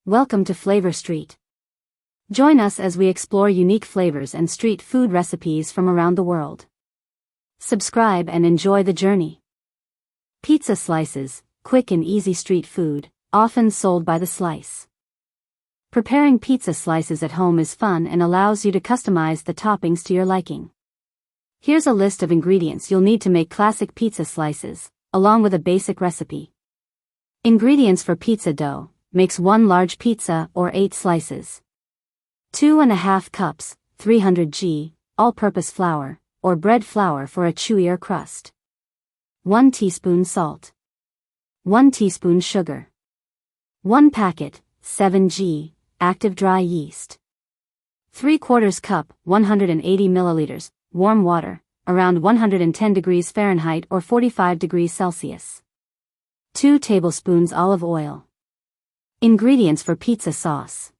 Welcome to Flavor Street. Join us as we explore unique flavors and street food recipes from around the world. Subscribe and enjoy the journey. Pizza slices, quick and easy street food, often sold by the slice. Preparing pizza slices at home is fun and allows you to customize the toppings to your liking. Here's a list of ingredients you'll need to make classic pizza slices, along with a basic recipe. Ingredients for pizza dough: makes 1 large pizza or 8 slices. 2½ cups, 300 g, all-purpose flour, or bread flour for a chewier crust. 1 teaspoon salt. 1 teaspoon sugar. 1 packet, 7 g, active dry yeast. 3/4 cup, 180 milliliters, warm water, around 110 degrees Fahrenheit or 45 degrees Celsius. 2 tablespoons olive oil. Ingredients for pizza sauce: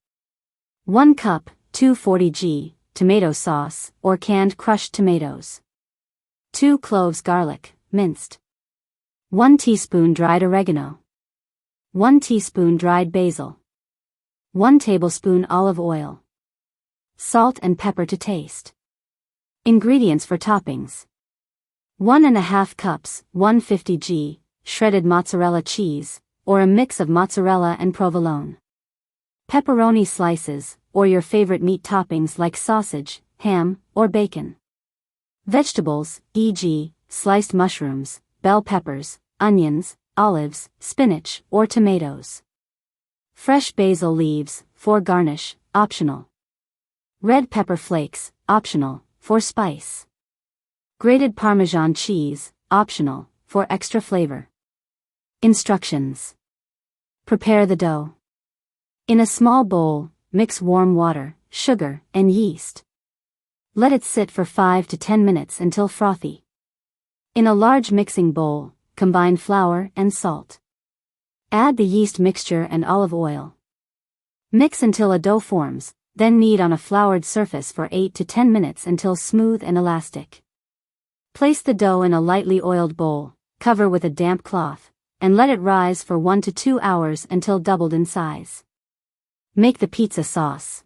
1 cup, 240 g, tomato sauce, or canned crushed tomatoes. 2 cloves garlic, minced. 1 teaspoon dried oregano. 1 teaspoon dried basil. 1 tablespoon olive oil. Salt and pepper to taste. Ingredients for toppings: 1½ cups, 150 g, shredded mozzarella cheese, or a mix of mozzarella and provolone. Pepperoni slices, or your favorite meat toppings like sausage, ham, or bacon. Vegetables, e.g., sliced mushrooms, bell peppers, onions, olives, spinach, or tomatoes. Fresh basil leaves, for garnish, optional. Red pepper flakes, optional, for spice. Grated Parmesan cheese, optional, for extra flavor. Instructions. Prepare the dough. In a small bowl, mix warm water, sugar, and yeast. Let it sit for 5 to 10 minutes until frothy. In a large mixing bowl, combine flour and salt. Add the yeast mixture and olive oil. Mix until a dough forms, then knead on a floured surface for 8 to 10 minutes until smooth and elastic. Place the dough in a lightly oiled bowl, cover with a damp cloth, and let it rise for 1 to 2 hours until doubled in size. Make the pizza sauce.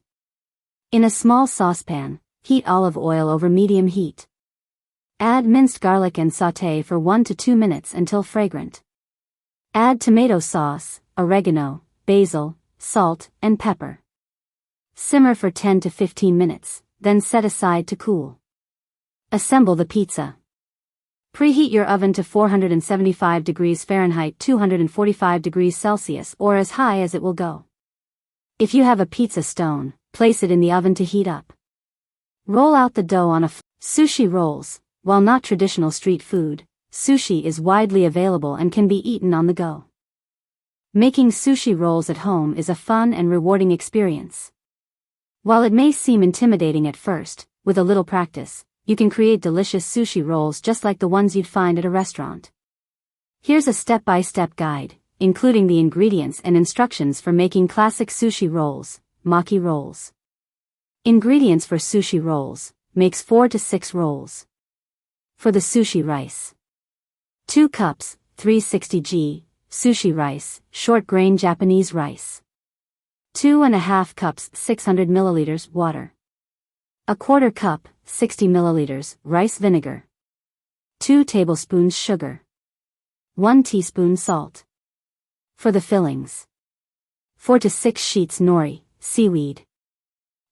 In a small saucepan, heat olive oil over medium heat. Add minced garlic and sauté for 1 to 2 minutes until fragrant. Add tomato sauce, oregano, basil, salt, and pepper. Simmer for 10 to 15 minutes, then set aside to cool. Assemble the pizza. Preheat your oven to 475 degrees Fahrenheit 245 degrees Celsius or as high as it will go. If you have a pizza stone, place it in the oven to heat up. Roll out the dough on sushi rolls. While not traditional street food, sushi is widely available and can be eaten on the go. Making sushi rolls at home is a fun and rewarding experience. While it may seem intimidating at first, with a little practice, you can create delicious sushi rolls just like the ones you'd find at a restaurant. Here's a step-by-step guide, including the ingredients and instructions for making classic sushi rolls, maki rolls. Ingredients for sushi rolls: makes 4 to 6 rolls. For the sushi rice: 2 cups, 360 g, sushi rice, short grain Japanese rice. 2½ cups, 600 milliliters, water. 1/4 cup, 60 milliliters, rice vinegar. 2 tablespoons sugar. 1 teaspoon salt. For the fillings: 4 to 6 sheets nori, seaweed.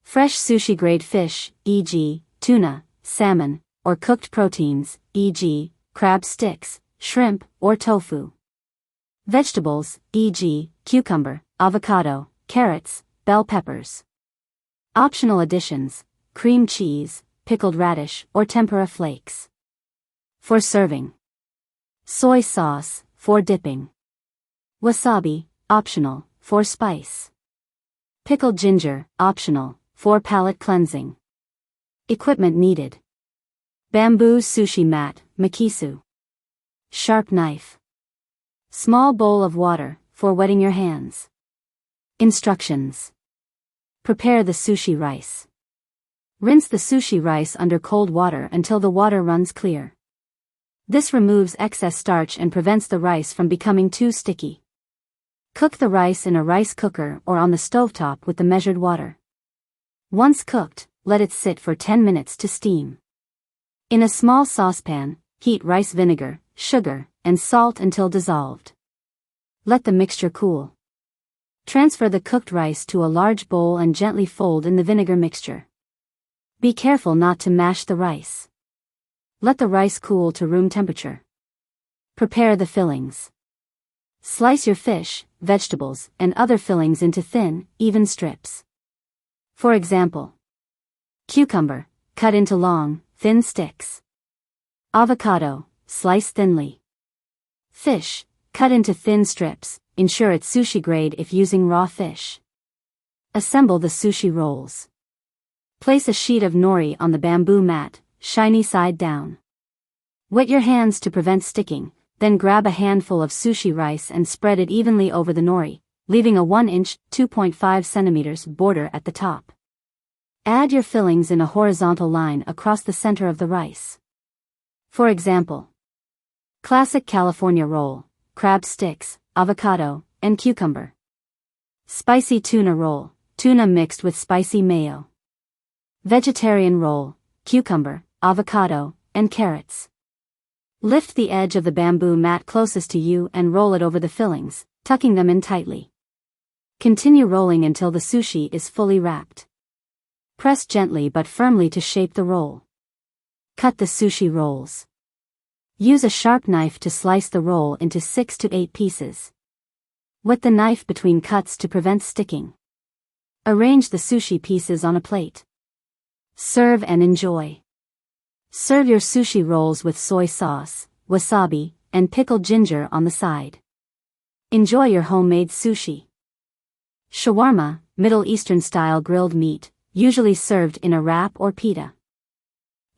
Fresh sushi-grade fish, e.g., tuna, salmon, or cooked proteins, e.g., crab sticks, shrimp, or tofu. Vegetables, e.g., cucumber, avocado, carrots, bell peppers. Optional additions: cream cheese, pickled radish, or tempura flakes. For serving: soy sauce, for dipping. Wasabi, optional, for spice. Pickled ginger, optional, for palate cleansing. Equipment needed: bamboo sushi mat, makisu. Sharp knife. Small bowl of water, for wetting your hands. Instructions. Prepare the sushi rice. Rinse the sushi rice under cold water until the water runs clear. This removes excess starch and prevents the rice from becoming too sticky. Cook the rice in a rice cooker or on the stovetop with the measured water. Once cooked, let it sit for 10 minutes to steam. In a small saucepan, heat rice vinegar, sugar, and salt until dissolved. Let the mixture cool. Transfer the cooked rice to a large bowl and gently fold in the vinegar mixture. Be careful not to mash the rice. Let the rice cool to room temperature. Prepare the fillings. Slice your fish, vegetables, and other fillings into thin, even strips. For example, cucumber, cut into long, thin sticks. Avocado, slice thinly. Fish, cut into thin strips, ensure it's sushi grade if using raw fish. Assemble the sushi rolls. Place a sheet of nori on the bamboo mat, shiny side down. Wet your hands to prevent sticking, then grab a handful of sushi rice and spread it evenly over the nori, leaving a 1-inch, 2.5 cm border at the top. Add your fillings in a horizontal line across the center of the rice. For example, classic California roll, crab sticks, avocado, and cucumber. Spicy tuna roll, tuna mixed with spicy mayo. Vegetarian roll, cucumber, avocado, and carrots. Lift the edge of the bamboo mat closest to you and roll it over the fillings, tucking them in tightly. Continue rolling until the sushi is fully wrapped. Press gently but firmly to shape the roll. Cut the sushi rolls. Use a sharp knife to slice the roll into 6 to 8 pieces. Wet the knife between cuts to prevent sticking. Arrange the sushi pieces on a plate. Serve and enjoy. Serve your sushi rolls with soy sauce, wasabi, and pickled ginger on the side. Enjoy your homemade sushi. Shawarma, Middle Eastern style grilled meat, usually served in a wrap or pita.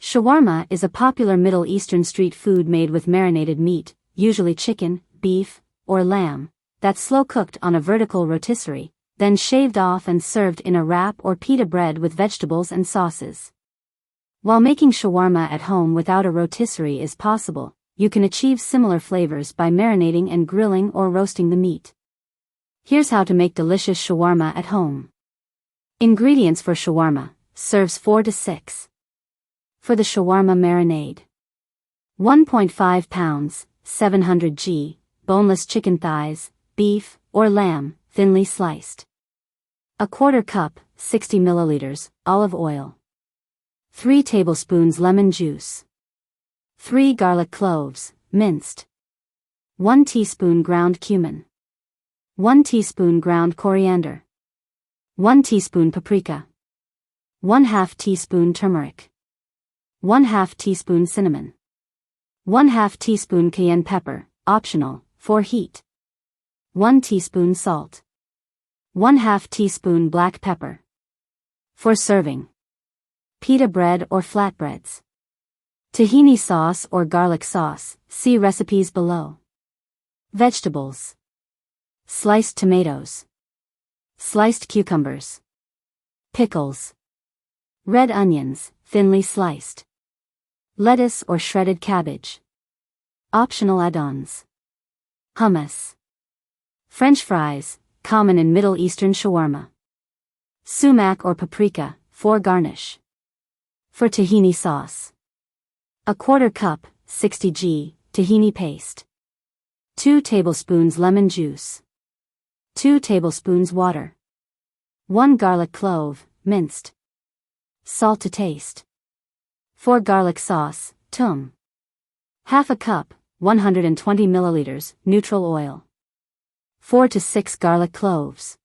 Shawarma is a popular Middle Eastern street food made with marinated meat, usually chicken, beef, or lamb, that's slow-cooked on a vertical rotisserie, then shaved off and served in a wrap or pita bread with vegetables and sauces. While making shawarma at home without a rotisserie is possible, you can achieve similar flavors by marinating and grilling or roasting the meat. Here's how to make delicious shawarma at home. Ingredients for shawarma, serves 4 to 6. For the shawarma marinade: 1.5 pounds, 700 g, boneless chicken thighs, beef, or lamb, thinly sliced. A quarter cup, 60 milliliters, olive oil. 3 tablespoons lemon juice. 3 garlic cloves, minced. 1 teaspoon ground cumin. 1 teaspoon ground coriander. 1 teaspoon paprika. 1/2 teaspoon turmeric. 1/2 teaspoon cinnamon. 1/2 teaspoon cayenne pepper, optional, for heat. 1 teaspoon salt. 1/2 teaspoon black pepper. For serving: pita bread or flatbreads. Tahini sauce or garlic sauce, see recipes below. Vegetables: sliced tomatoes. Sliced cucumbers. Pickles. Red onions, thinly sliced. Lettuce or shredded cabbage. Optional add-ons: hummus. French fries, common in Middle Eastern shawarma. Sumac or paprika, for garnish. For tahini sauce: a quarter cup, 60 g, tahini paste. 2 tablespoons lemon juice. 2 tablespoons water. 1 garlic clove, minced. Salt to taste. For garlic sauce, tum. 1/2 cup, 120 milliliters, neutral oil. 4 to 6 garlic cloves.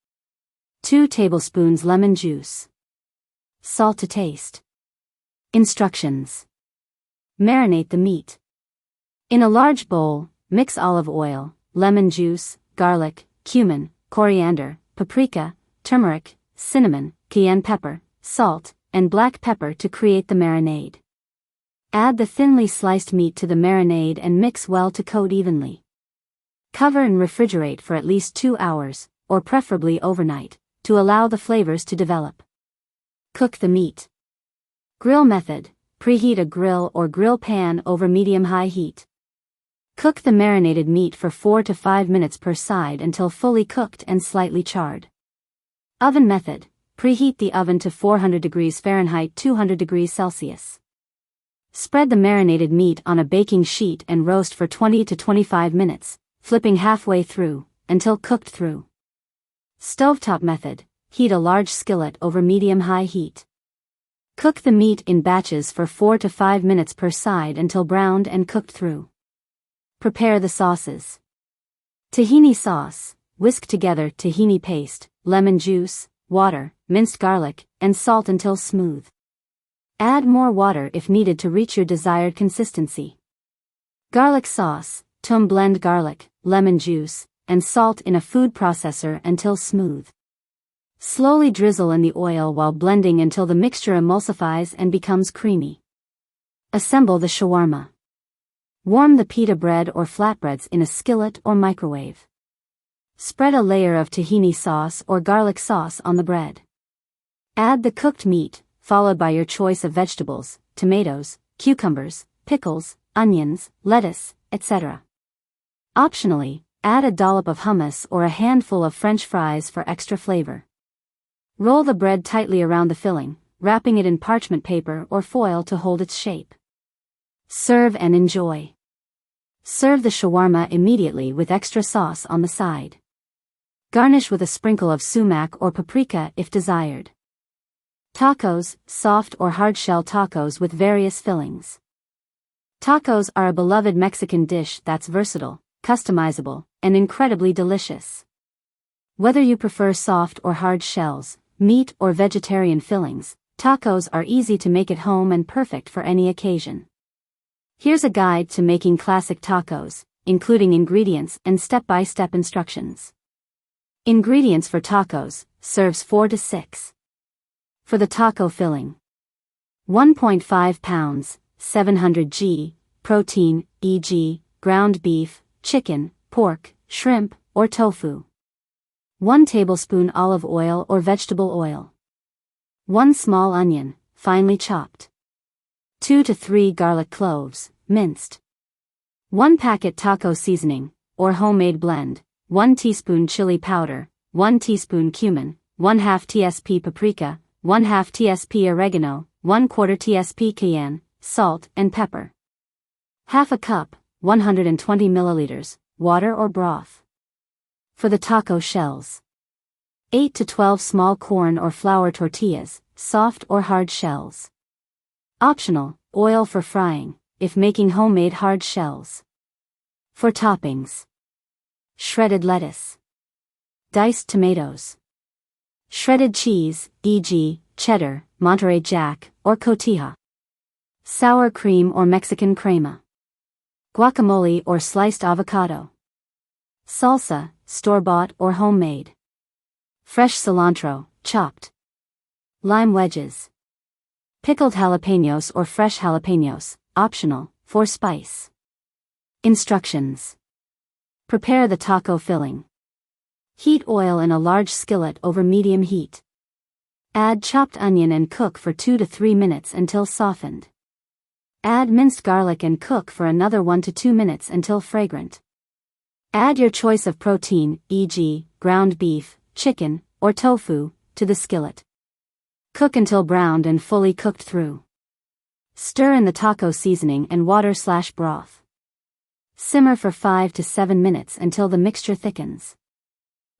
2 tablespoons lemon juice. Salt to taste. Instructions: marinate the meat. In a large bowl, mix olive oil, lemon juice, garlic, cumin, coriander, paprika, turmeric, cinnamon, cayenne pepper, salt, and black pepper to create the marinade. Add the thinly sliced meat to the marinade and mix well to coat evenly. Cover and refrigerate for at least 2 hours, or preferably overnight, to allow the flavors to develop. Cook the meat. Grill method: preheat a grill or grill pan over medium-high heat. Cook the marinated meat for 4 to 5 minutes per side until fully cooked and slightly charred. Oven method. Preheat the oven to 400 degrees Fahrenheit 200 degrees Celsius. Spread the marinated meat on a baking sheet and roast for 20 to 25 minutes, flipping halfway through, until cooked through. Stovetop method. Heat a large skillet over medium-high heat. Cook the meat in batches for 4 to 5 minutes per side until browned and cooked through. Prepare the sauces. Tahini sauce. Whisk together tahini paste, lemon juice, water, minced garlic, and salt until smooth. Add more water if needed to reach your desired consistency. Garlic sauce. Blend garlic, lemon juice, and salt in a food processor until smooth. Slowly drizzle in the oil while blending until the mixture emulsifies and becomes creamy. Assemble the shawarma. Warm the pita bread or flatbreads in a skillet or microwave. Spread a layer of tahini sauce or garlic sauce on the bread. Add the cooked meat, followed by your choice of vegetables, tomatoes, cucumbers, pickles, onions, lettuce, etc. Optionally, add a dollop of hummus or a handful of French fries for extra flavor. Roll the bread tightly around the filling, wrapping it in parchment paper or foil to hold its shape. Serve and enjoy. Serve the shawarma immediately with extra sauce on the side. Garnish with a sprinkle of sumac or paprika if desired. Tacos, soft or hard-shell tacos with various fillings. Tacos are a beloved Mexican dish that's versatile, customizable, and incredibly delicious. Whether you prefer soft or hard shells, meat or vegetarian fillings, tacos are easy to make at home and perfect for any occasion. Here's a guide to making classic tacos, including ingredients and step-by-step instructions. Ingredients for tacos, serves 4 to 6. For the taco filling. 1.5 pounds, 700 g, protein, e.g., ground beef, chicken, pork, shrimp, or tofu. 1 tablespoon olive oil or vegetable oil. 1 small onion, finely chopped. 2 to 3 garlic cloves, minced. 1 packet taco seasoning, or homemade blend, 1 teaspoon chili powder, 1 teaspoon cumin, 1/2 tsp paprika, 1/2 tsp oregano, 1/4 tsp cayenne, salt and pepper. Half a cup, 120 milliliters, water or broth. For the taco shells. 8 to 12 small corn or flour tortillas, soft or hard shells. Optional, oil for frying, if making homemade hard shells. For toppings. Shredded lettuce. Diced tomatoes. Shredded cheese, e.g., cheddar, Monterey Jack, or cotija. Sour cream or Mexican crema. Guacamole or sliced avocado. Salsa, store-bought or homemade. Fresh cilantro, chopped. Lime wedges. Pickled jalapenos or fresh jalapenos, optional, for spice. Instructions. Prepare the taco filling. Heat oil in a large skillet over medium heat. Add chopped onion and cook for 2 to 3 minutes until softened. Add minced garlic and cook for another 1 to 2 minutes until fragrant. Add your choice of protein, e.g., ground beef, chicken, or tofu, to the skillet. Cook until browned and fully cooked through. Stir in the taco seasoning and water/broth. Simmer for 5 to 7 minutes until the mixture thickens.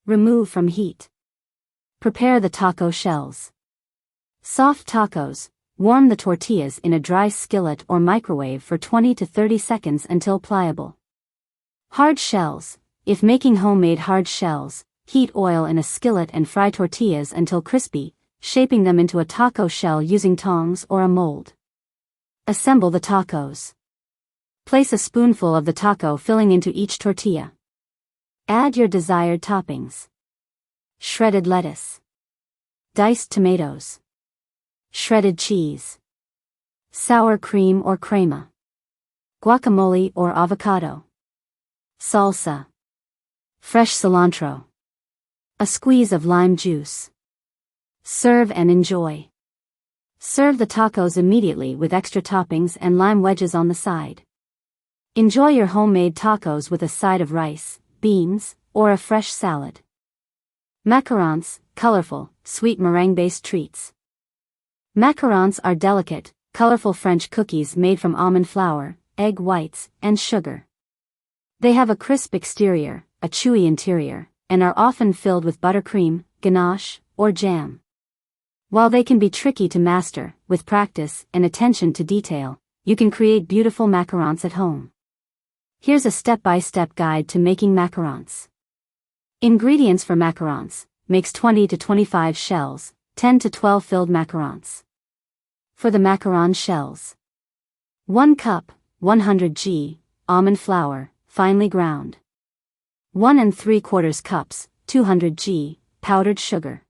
Remove from heat. Prepare the taco shells. Soft tacos, warm the tortillas in a dry skillet or microwave for 20 to 30 seconds until pliable. Hard shells, if making homemade hard shells, heat oil in a skillet and fry tortillas until crispy, shaping them into a taco shell using tongs or a mold. Assemble the tacos. Place a spoonful of the taco filling into each tortilla. Add your desired toppings. Shredded lettuce. Diced tomatoes. Shredded cheese. Sour cream or crema. Guacamole or avocado. Salsa. Fresh cilantro. A squeeze of lime juice. Serve and enjoy. Serve the tacos immediately with extra toppings and lime wedges on the side. Enjoy your homemade tacos with a side of rice, beans, or a fresh salad. Macarons, colorful, sweet meringue-based treats. Macarons are delicate, colorful French cookies made from almond flour, egg whites, and sugar. They have a crisp exterior, a chewy interior, and are often filled with buttercream, ganache, or jam. While they can be tricky to master, with practice and attention to detail, you can create beautiful macarons at home. Here's a step-by-step guide to making macarons. Ingredients for macarons: makes 20 to 25 shells, 10 to 12 filled macarons. For the macaron shells: 1 cup, 100 g, almond flour, finely ground. 1 3/4 cups, 200 g, powdered sugar.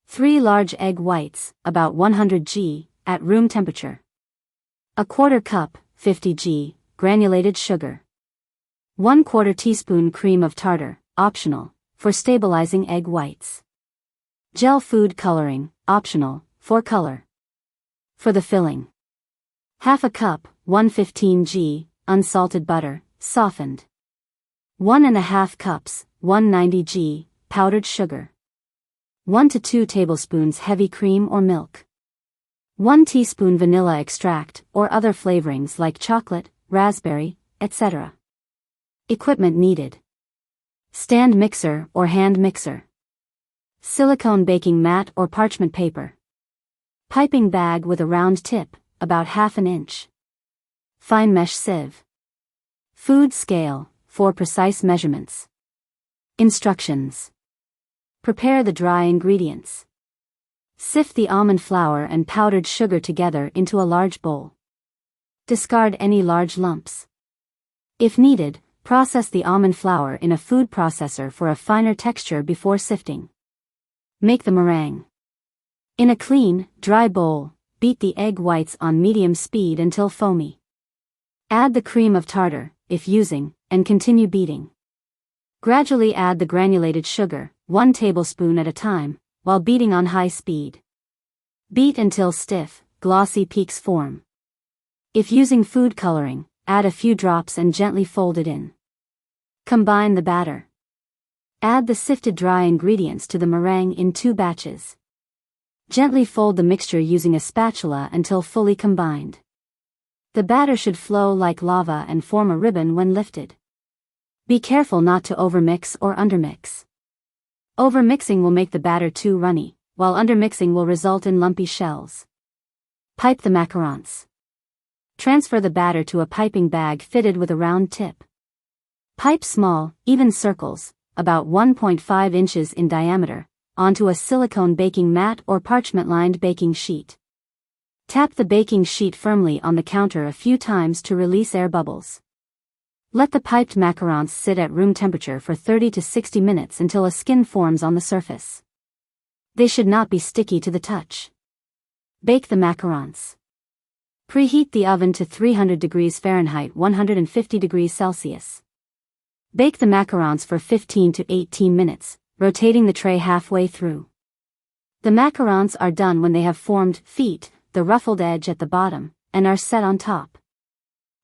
3 large egg whites, about 100 g, at room temperature. 1/4 cup, 50 g, granulated sugar. 1/4 teaspoon cream of tartar, optional, for stabilizing egg whites. Gel food coloring, optional, for color. For the filling: 1/2 cup, 115 g, unsalted butter, softened. 1½ cups, 190 g, powdered sugar. 1 to 2 tablespoons heavy cream or milk. 1 teaspoon vanilla extract or other flavorings like chocolate, raspberry, etc. Equipment needed: stand mixer or hand mixer. Silicone baking mat or parchment paper. Piping bag with a round tip, about 1/2 inch. Fine mesh sieve. Food scale, for precise measurements. Instructions: prepare the dry ingredients. Sift the almond flour and powdered sugar together into a large bowl. Discard any large lumps. If needed, process the almond flour in a food processor for a finer texture before sifting. Make the meringue. In a clean, dry bowl, beat the egg whites on medium speed until foamy. Add the cream of tartar, if using, and continue beating. Gradually add the granulated sugar, 1 tablespoon at a time, while beating on high speed. Beat until stiff, glossy peaks form. If using food coloring, add a few drops and gently fold it in. Combine the batter. Add the sifted dry ingredients to the meringue in 2 batches. Gently fold the mixture using a spatula until fully combined. The batter should flow like lava and form a ribbon when lifted. Be careful not to overmix or undermix. Overmixing will make the batter too runny, while undermixing will result in lumpy shells. Pipe the macarons. Transfer the batter to a piping bag fitted with a round tip. Pipe small, even circles, about 1.5 inches in diameter, onto a silicone baking mat or parchment-lined baking sheet. Tap the baking sheet firmly on the counter a few times to release air bubbles. Let the piped macarons sit at room temperature for 30 to 60 minutes until a skin forms on the surface. They should not be sticky to the touch. Bake the macarons. Preheat the oven to 300 degrees Fahrenheit 150 degrees Celsius. Bake the macarons for 15 to 18 minutes, rotating the tray halfway through. The macarons are done when they have formed feet, the ruffled edge at the bottom, and are set on top.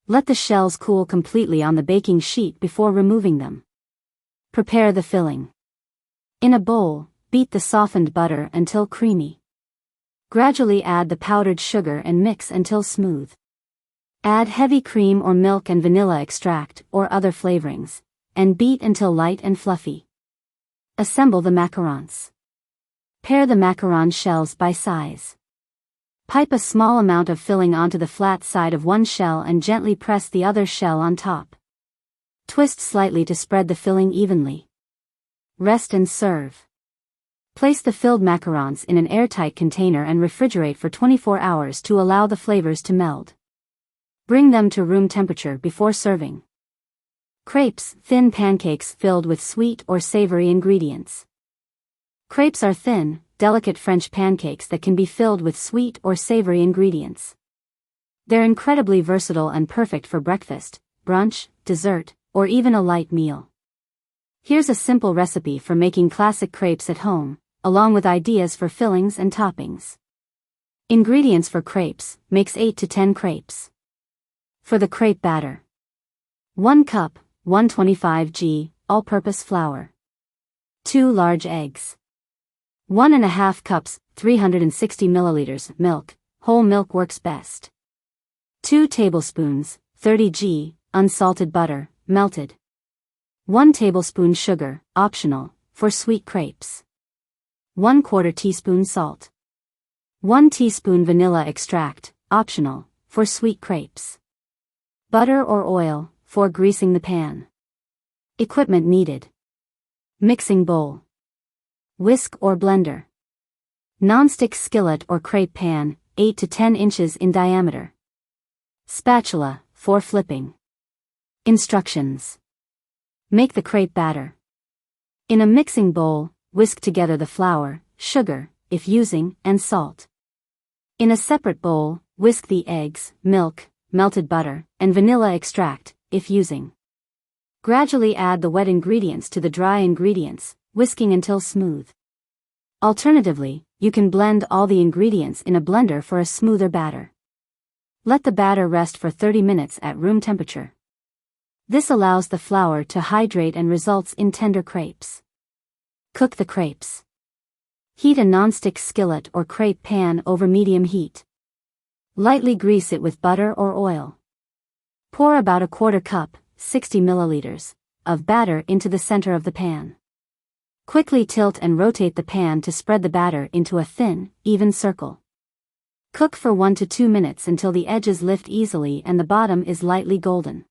Let the shells cool completely on the baking sheet before removing them. Prepare the filling. In a bowl, beat the softened butter until creamy. Gradually add the powdered sugar and mix until smooth. Add heavy cream or milk and vanilla extract or other flavorings, and beat until light and fluffy. Assemble the macarons. Pair the macaron shells by size. Pipe a small amount of filling onto the flat side of one shell and gently press the other shell on top. Twist slightly to spread the filling evenly. Rest and serve. Place the filled macarons in an airtight container and refrigerate for 24 hours to allow the flavors to meld. Bring them to room temperature before serving. Crepes, thin pancakes filled with sweet or savory ingredients. Crepes are thin, delicate French pancakes that can be filled with sweet or savory ingredients. They're incredibly versatile and perfect for breakfast, brunch, dessert, or even a light meal. Here's a simple recipe for making classic crepes at home, along with ideas for fillings and toppings. Ingredients for crepes: makes 8 to 10 crepes. For the crepe batter: 1 cup, 125 g, all-purpose flour. 2 large eggs. 1½ cups, 360 milliliters, milk, whole milk works best. 2 tablespoons, 30 g, unsalted butter, melted. 1 tablespoon sugar, optional, for sweet crepes. 1/4 teaspoon salt. 1 teaspoon vanilla extract, optional, for sweet crepes. Butter or oil, for greasing the pan. Equipment needed. Mixing bowl. Whisk or blender. Non-stick skillet or crepe pan, 8 to 10 inches in diameter. Spatula, for flipping. Instructions. Make the crepe batter. In a mixing bowl, whisk together the flour, sugar, if using, and salt. In a separate bowl, whisk the eggs, milk, melted butter, and vanilla extract, if using. Gradually add the wet ingredients to the dry ingredients, whisking until smooth. Alternatively, you can blend all the ingredients in a blender for a smoother batter. Let the batter rest for 30 minutes at room temperature. This allows the flour to hydrate and results in tender crepes. Cook the crepes. Heat a non-stick skillet or crepe pan over medium heat. Lightly grease it with butter or oil. Pour about 1/4 cup, 60 milliliters, of batter into the center of the pan. Quickly tilt and rotate the pan to spread the batter into a thin, even circle. Cook for 1 to 2 minutes until the edges lift easily and the bottom is lightly golden.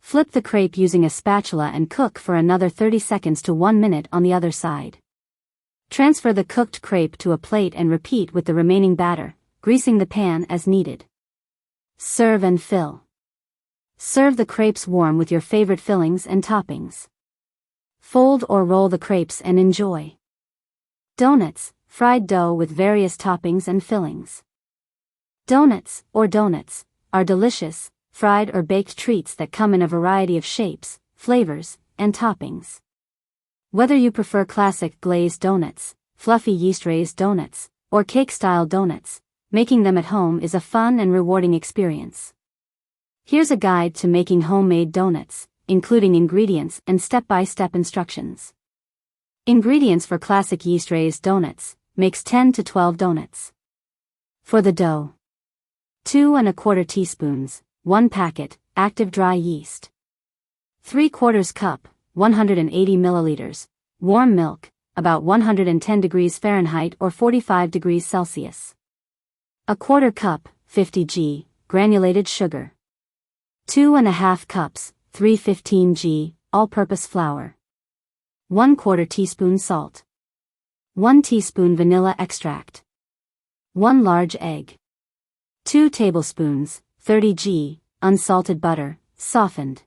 Flip the crepe using a spatula and cook for another 30 seconds to 1 minute on the other side. Transfer the cooked crepe to a plate and repeat with the remaining batter, greasing the pan as needed. Serve and fill. Serve the crepes warm with your favorite fillings and toppings. Fold or roll the crepes and enjoy. Donuts, fried dough with various toppings and fillings. Donuts, or donuts, are delicious, fried or baked treats that come in a variety of shapes, flavors, and toppings. Whether you prefer classic glazed donuts, fluffy yeast-raised donuts, or cake-style donuts, making them at home is a fun and rewarding experience. Here's a guide to making homemade donuts, including ingredients and step-by-step instructions. Ingredients for classic yeast-raised donuts: makes 10 to 12 donuts. For the dough: 2¼ teaspoons, 1 packet, active dry yeast. 3/4 cup, 180 milliliters, warm milk, about 110 degrees Fahrenheit or 45 degrees Celsius. 1/4 cup, 50 g, granulated sugar. 2½ cups, 315 g, all-purpose flour. 1/4 teaspoon salt. 1 teaspoon vanilla extract. 1 large egg. 2 tablespoons, 30 g, unsalted butter, softened.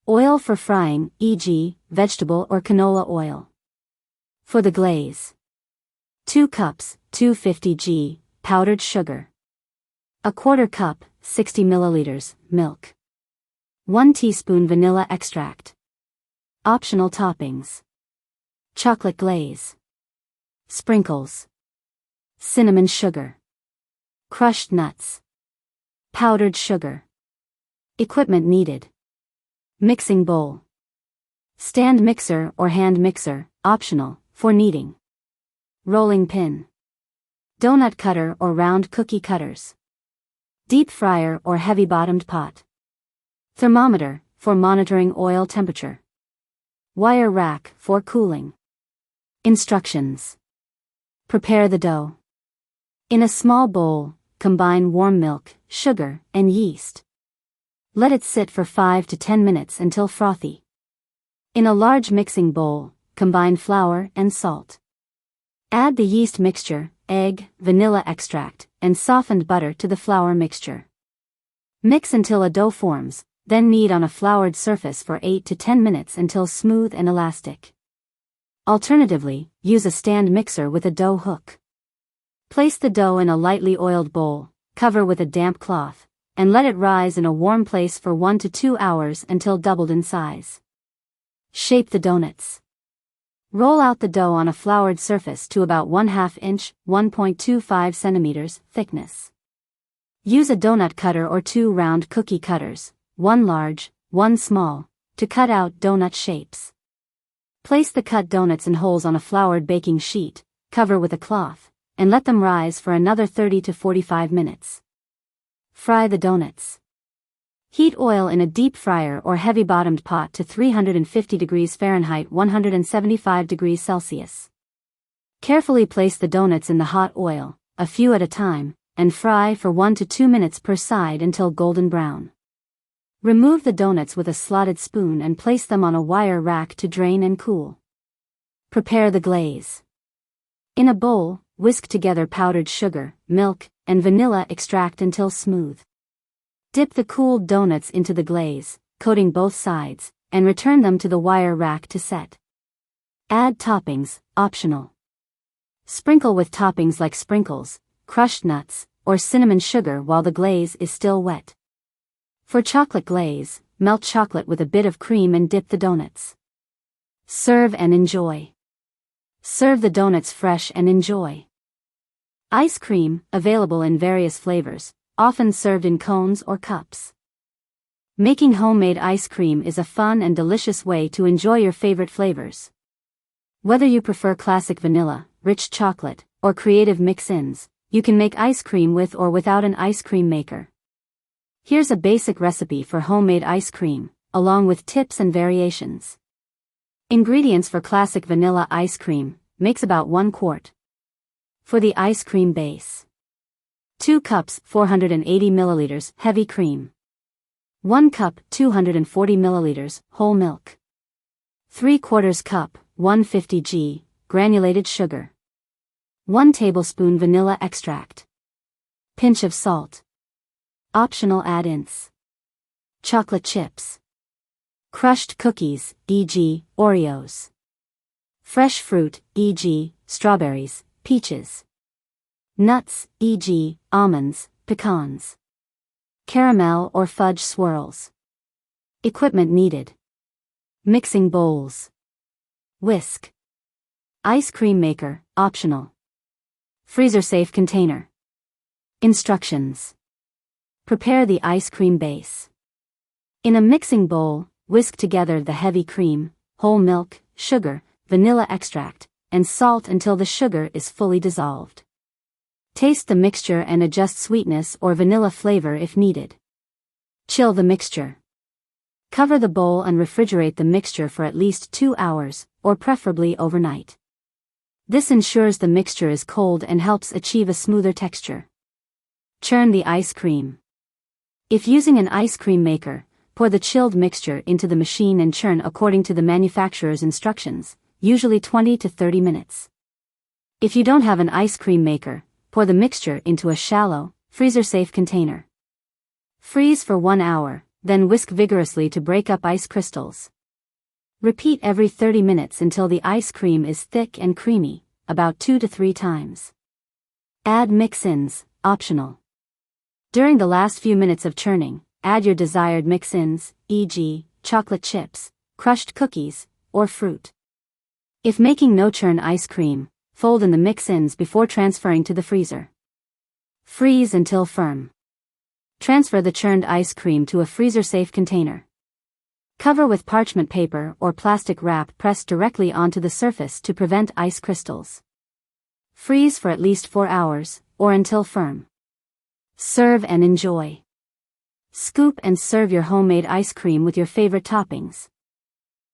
Oil for frying, e.g., vegetable or canola oil. For the glaze: 2 cups, 250 g, powdered sugar. 1/4 cup, 60 milliliters, milk. 1 teaspoon vanilla extract. Optional toppings: chocolate glaze, sprinkles, cinnamon sugar, crushed nuts, powdered sugar. Equipment needed: mixing bowl, stand mixer or hand mixer, optional, for kneading. Rolling pin, donut cutter or round cookie cutters. Deep fryer or heavy-bottomed pot. Thermometer, for monitoring oil temperature. Wire rack, for cooling. Instructions. Prepare the dough. In a small bowl, combine warm milk, sugar, and yeast. Let it sit for 5 to 10 minutes until frothy. In a large mixing bowl, combine flour and salt. Add the yeast mixture, egg, vanilla extract, and softened butter to the flour mixture. Mix until a dough forms, then knead on a floured surface for 8 to 10 minutes until smooth and elastic. Alternatively, use a stand mixer with a dough hook. Place the dough in a lightly oiled bowl, cover with a damp cloth, and let it rise in a warm place for 1 to 2 hours until doubled in size. Shape the donuts. Roll out the dough on a floured surface to about 1/2 inch, 1.25 centimeters, thickness. Use a donut cutter or 2 round cookie cutters, 1 large, 1 small, to cut out donut shapes. Place the cut donuts in holes on a floured baking sheet, cover with a cloth, and let them rise for another 30 to 45 minutes. Fry the donuts. Heat oil in a deep fryer or heavy-bottomed pot to 350 degrees Fahrenheit 175 degrees Celsius. Carefully place the donuts in the hot oil, a few at a time, and fry for 1 to 2 minutes per side until golden brown. Remove the donuts with a slotted spoon and place them on a wire rack to drain and cool. Prepare the glaze. In a bowl, whisk together powdered sugar, milk, and vanilla extract until smooth. Dip the cooled donuts into the glaze, coating both sides, and return them to the wire rack to set. Add toppings, optional. Sprinkle with toppings like sprinkles, crushed nuts, or cinnamon sugar while the glaze is still wet. For chocolate glaze, melt chocolate with a bit of cream and dip the donuts. Serve and enjoy. Serve the donuts fresh and enjoy. Ice cream, available in various flavors, often served in cones or cups. Making homemade ice cream is a fun and delicious way to enjoy your favorite flavors. Whether you prefer classic vanilla, rich chocolate, or creative mix-ins, you can make ice cream with or without an ice cream maker. Here's a basic recipe for homemade ice cream, along with tips and variations. Ingredients for classic vanilla ice cream, makes about 1 quart. For the ice cream base: 2 cups 480 milliliters heavy cream, 1 cup 240 milliliters whole milk, 3/4 cup 150 g granulated sugar, 1 tablespoon vanilla extract, pinch of salt. Optional add-ins: chocolate chips, crushed cookies, e.g., Oreos, fresh fruit, e.g., strawberries, peaches, nuts, e.g., almonds, pecans, caramel or fudge swirls. Equipment needed: mixing bowls, whisk, ice cream maker, optional, freezer-safe container. Instructions: prepare the ice cream base. In a mixing bowl, whisk together the heavy cream, whole milk, sugar, vanilla extract, and salt until the sugar is fully dissolved. Taste the mixture and adjust sweetness or vanilla flavor if needed. Chill the mixture. Cover the bowl and refrigerate the mixture for at least 2 hours, or preferably overnight. This ensures the mixture is cold and helps achieve a smoother texture. Churn the ice cream. If using an ice cream maker, pour the chilled mixture into the machine and churn according to the manufacturer's instructions, usually 20 to 30 minutes. If you don't have an ice cream maker, pour the mixture into a shallow, freezer-safe container. Freeze for 1 hour, then whisk vigorously to break up ice crystals. Repeat every 30 minutes until the ice cream is thick and creamy, about 2 to 3 times. Add mix-ins, optional. During the last few minutes of churning, add your desired mix-ins, e.g., chocolate chips, crushed cookies, or fruit. If making no-churn ice cream, fold in the mix-ins before transferring to the freezer. Freeze until firm. Transfer the churned ice cream to a freezer-safe container. Cover with parchment paper or plastic wrap pressed directly onto the surface to prevent ice crystals. Freeze for at least 4 hours, or until firm. Serve and enjoy. Scoop and serve your homemade ice cream with your favorite toppings.